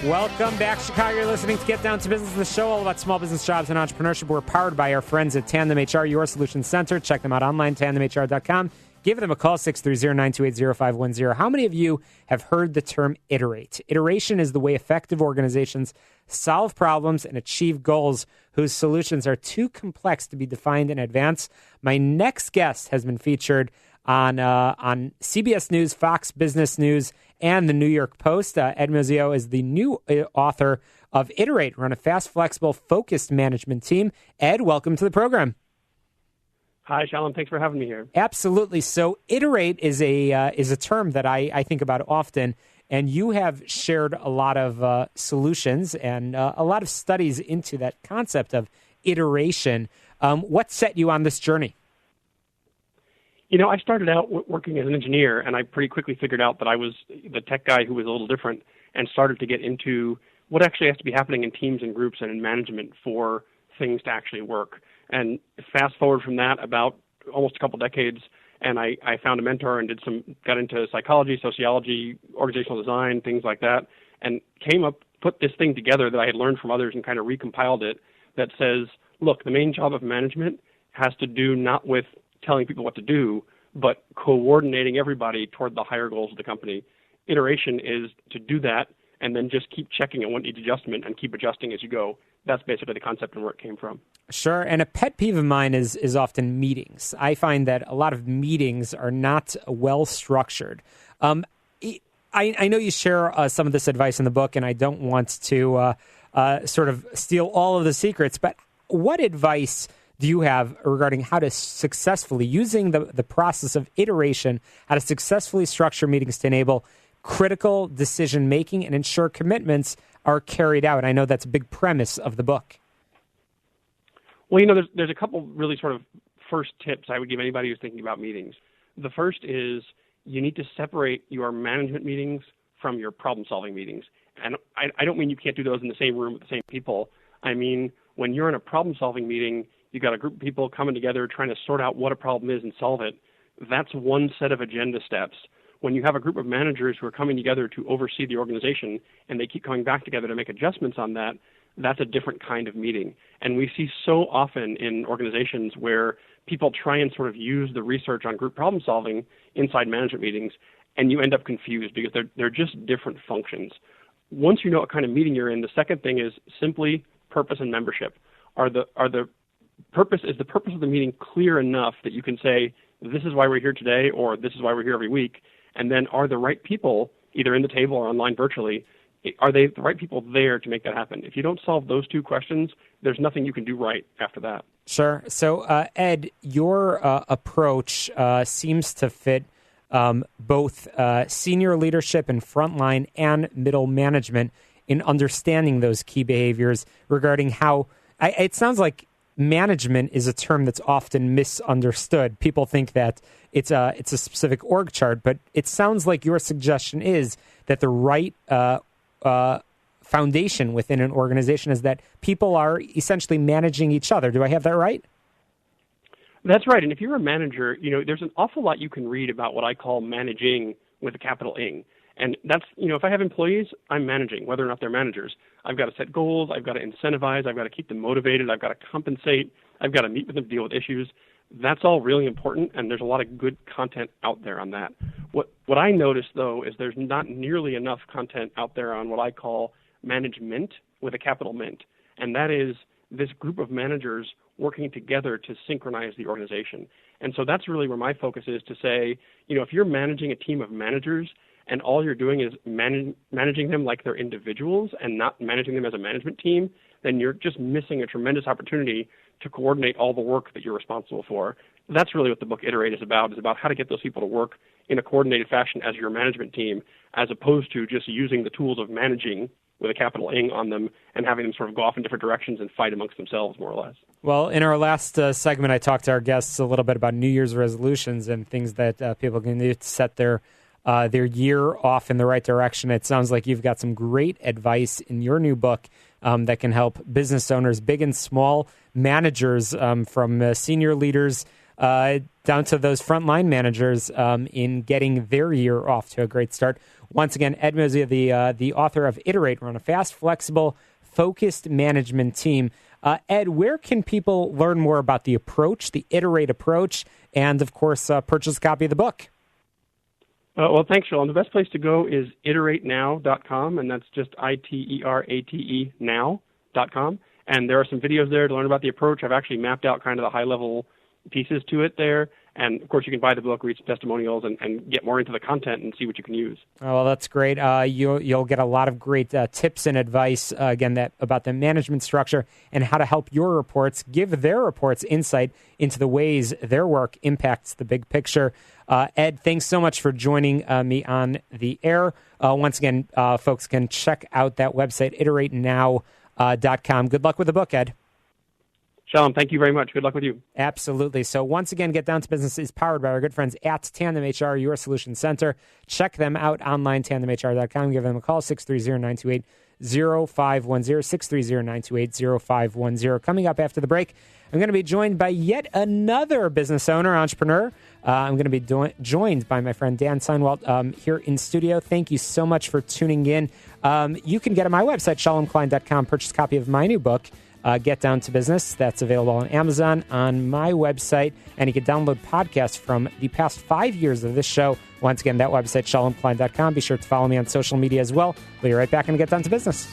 Welcome back, Chicago. You're listening to Get Down to Business, the show all about small business, jobs, and entrepreneurship. We're powered by our friends at Tandem HR, your solutions center. Check them out online, tandemhr.com. Give them a call, 630-928-0510. How many of you have heard the term iterate? Iteration is the way effective organizations solve problems and achieve goals whose solutions are too complex to be defined in advance. My next guest has been featured on CBS News, Fox Business News, and the New York Post. Ed Muzio is the new author of Iterate. Run a fast, flexible, focused management team. Ed, welcome to the program. Hi, Shalom. Thanks for having me here. Absolutely. So iterate is a term that I think about often, and you have shared a lot of solutions and a lot of studies into that concept of iteration. What set you on this journey? You know, I started out working as an engineer, and I pretty quickly figured out that I was the tech guy who was a little different and started to get into what actually has to be happening in teams and groups and in management for things to actually work. And fast forward from that about almost a couple decades, and I found a mentor and got into psychology, sociology, organizational design, things like that, and put this thing together that I had learned from others and kind of recompiled it that says, look, the main job of management has to do not with telling people what to do, but coordinating everybody toward the higher goals of the company. Iteration is to do that and then just keep checking on what needs adjustment and keep adjusting as you go. That's basically the concept and where it came from. Sure. And a pet peeve of mine is often meetings. I find that a lot of meetings are not well structured. I know you share some of this advice in the book, and I don't want to sort of steal all of the secrets, but what advice do you have regarding how to successfully, using the process of iteration, how to successfully structure meetings to enable critical decision-making and ensure commitments are carried out? I know that's a big premise of the book. Well, you know, there's a couple really sort of first tips I would give anybody who's thinking about meetings. The first is you need to separate your management meetings from your problem-solving meetings. And I don't mean you can't do those in the same room with the same people. I mean, when you're in a problem-solving meeting, you've got a group of people coming together trying to sort out what a problem is and solve it. That's one set of agenda steps. When you have a group of managers who are coming together to oversee the organization and they keep coming back together to make adjustments on that, that's a different kind of meeting. And we see so often in organizations where people try and sort of use the research on group problem solving inside management meetings, and you end up confused because they're just different functions. Once you know what kind of meeting you're in, the second thing is simply purpose and membership. Is the purpose of the meeting clear enough that you can say, this is why we're here today, or this is why we're here every week? And then are the right people, either in the table or online virtually, are they the right people there to make that happen? If you don't solve those two questions, there's nothing you can do right after that. Sure. So, Ed, your approach seems to fit both senior leadership and frontline and middle management in understanding those key behaviors regarding how it sounds like management is a term that's often misunderstood. People think that it's a specific org chart, but it sounds like your suggestion is that the right foundation within an organization is that people are essentially managing each other. Do I have that right? That's right. And if you're a manager, you know, there's an awful lot you can read about what I call managing with a capital ing. And that's, you know, if I have employees, I'm managing, whether or not they're managers. I've got to set goals. I've got to incentivize. I've got to keep them motivated. I've got to compensate. I've got to meet with them, deal with issues. That's all really important, and there's a lot of good content out there on that. What I notice, though, is there's not nearly enough content out there on what I call management with a capital mint, and that is this group of managers working together to synchronize the organization. And so that's really where my focus is, to say, you know, if you're managing a team of managers and all you're doing is managing them like they're individuals and not managing them as a management team, then you're just missing a tremendous opportunity to coordinate all the work that you're responsible for. That's really what the book Iterate is about how to get those people to work in a coordinated fashion as your management team, as opposed to just using the tools of managing with a capital ing on them and having them sort of go off in different directions and fight amongst themselves, more or less. Well, in our last segment, I talked to our guests a little bit about New Year's resolutions and things that people can do to set their year off in the right direction. It sounds like you've got some great advice in your new book that can help business owners, big and small, managers, from senior leaders down to those frontline managers in getting their year off to a great start. Once again, Ed Muzio, the author of Iterate, run a fast, flexible, focused management team. Ed, where can people learn more about the approach, the Iterate approach, and, of course, purchase a copy of the book? Well, thanks, Shalom. The best place to go is iteratenow.com, and that's just ITERATE now.com. And there are some videos there to learn about the approach. I've actually mapped out kind of the high-level pieces to it there. And, of course, you can buy the book, read some testimonials, and get more into the content and see what you can use. Oh, well, that's great. You'll get a lot of great tips and advice, again, about the management structure and how to help your reports, give their reports insight into the ways their work impacts the big picture. Ed, thanks so much for joining me on the air. Once again, folks can check out that website, iteratenow.com. Good luck with the book, Ed. Shalom, thank you very much. Good luck with you. Absolutely. So once again, Get Down to Business is powered by our good friends at Tandem HR, your solution center. Check them out online, tandemhr.com. Give them a call, 630-928-0510, 630-928-0510. Coming up after the break, I'm going to be joined by yet another business owner, entrepreneur. I'm going to be joined by my friend Dan Seinwald here in studio. Thank you so much for tuning in. You can get on my website, shalomklein.com, purchase a copy of my new book, Get Down to Business. That's available on Amazon, on my website, and you can download podcasts from the past 5 years of this show. Once again, that website, shalomklein.com. Be sure to follow me on social media as well. We'll be right back and Get Down to Business.